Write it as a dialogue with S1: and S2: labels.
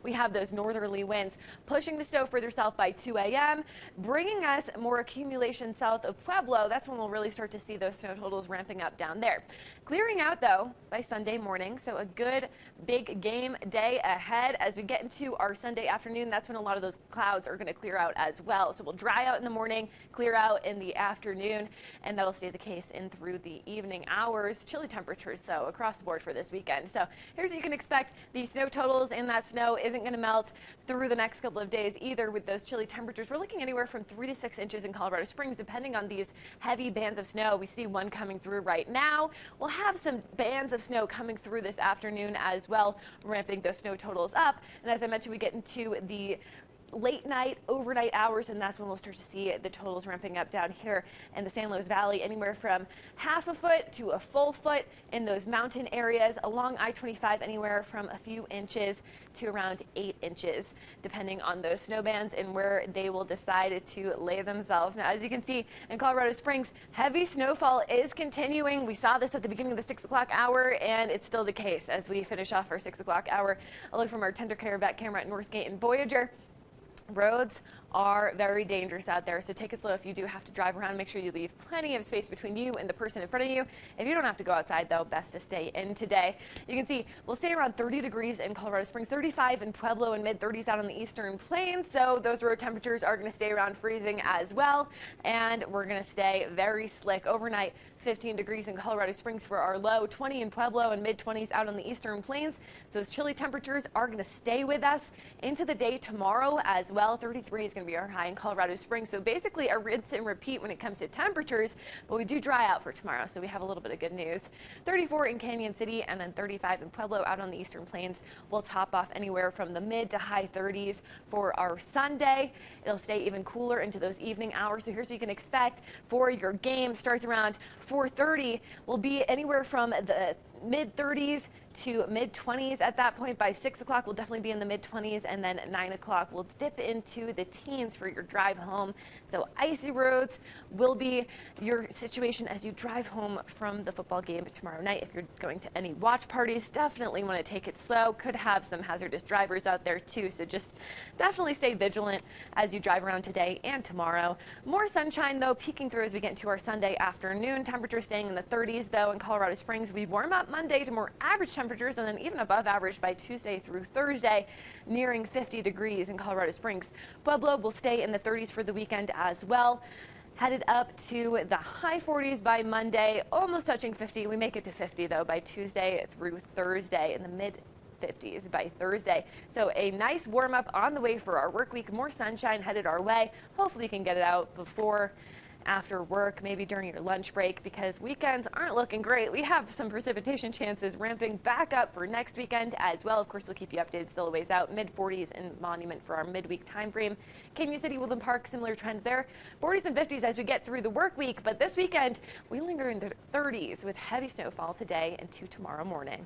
S1: we have those northerly winds pushing the snow further south by 2 a.m., bringing us more accumulation south of Pueblo. That's when we'll really start to see those snow totals ramping up down there. Clearing out, though, by Sunday morning, so a good big game day ahead. As we get into our Sunday afternoon, that's when a lot of those clouds are going to clear out as well. So we'll dry out in the morning, clear out in the afternoon, and that'll stay the case in through the evening hours. Chilly temperatures, though, across the board for this weekend. So here's what you can expect. The snow totals and that snow isn't going to melt through the next couple of days either with those chilly temperatures. We're looking anywhere from 3 to 6 inches in Colorado Springs, depending on these heavy bands of snow. We see one coming through right now. We'll have some bands of snow coming through this afternoon as well, ramping those snow totals up. And as I mentioned, we get into the late night, overnight hours, and that's when we'll start to see the totals ramping up down here in the San Luis Valley, anywhere from half a foot to a full foot in those mountain areas. Along I-25, anywhere from a few inches to around 8 inches, depending on those snow bands and where they will decide to lay themselves. Now, as you can see in Colorado Springs, heavy snowfall is continuing. We saw this at the beginning of the 6 o'clock hour, and it's still the case as we finish off our 6 o'clock hour. A look from our Tender Care back camera at Northgate and Voyager. Roads are very dangerous out there, so take it slow if you do have to drive around. Make sure you leave plenty of space between you and the person in front of you. If you don't have to go outside, though, best to stay in today. You can see we'll stay around 30 degrees in Colorado Springs, 35 in Pueblo, and mid-30s out on the eastern plains. So those road temperatures are going to stay around freezing as well, and we're going to stay very slick overnight. 15 degrees in Colorado Springs for our low, 20 in Pueblo, and mid-20s out on the eastern plains. So those chilly temperatures are going to stay with us into the day tomorrow as well. 33 is going to be our high in Colorado Springs. So basically a rinse and repeat when it comes to temperatures, but we do dry out for tomorrow, so we have a little bit of good news. 34 in Canyon City, and then 35 in Pueblo out on the eastern plains. We'll top off anywhere from the mid to high 30s for our Sunday. It'll stay even cooler into those evening hours. So here's what you can expect for your game. Starts around 4:30. Will be anywhere from the mid-30s to mid-20s at that point. By 6 o'clock, we'll definitely be in the mid-20s, and then at 9 o'clock, we'll dip into the teens for your drive home. So icy roads will be your situation as you drive home from the football game tomorrow night. If you're going to any watch parties, definitely want to take it slow. Could have some hazardous drivers out there too, so just definitely stay vigilant as you drive around today and tomorrow. More sunshine, though, peeking through as we get into our Sunday afternoon. Temperatures staying in the 30s, though, in Colorado Springs. We warm up Monday to more average temperatures, and then even above average by Tuesday through Thursday, nearing 50 degrees in Colorado Springs. Pueblo will stay in the 30s for the weekend as well. Headed up to the high 40s by Monday, almost touching 50. We make it to 50, though, by Tuesday through Thursday, in the mid-50s by Thursday. So a nice warm up on the way for our work week. More sunshine headed our way. Hopefully you can get it out before, after work, maybe during your lunch break, because weekends aren't looking great. We have some precipitation chances ramping back up for next weekend as well. Of course, we'll keep you updated still a ways out. Mid-40s in Monument for our midweek time frame. Canyon City, Woodland Park, similar trends there. 40s and 50s as we get through the work week, but this weekend we linger in the 30s with heavy snowfall today and to tomorrow morning.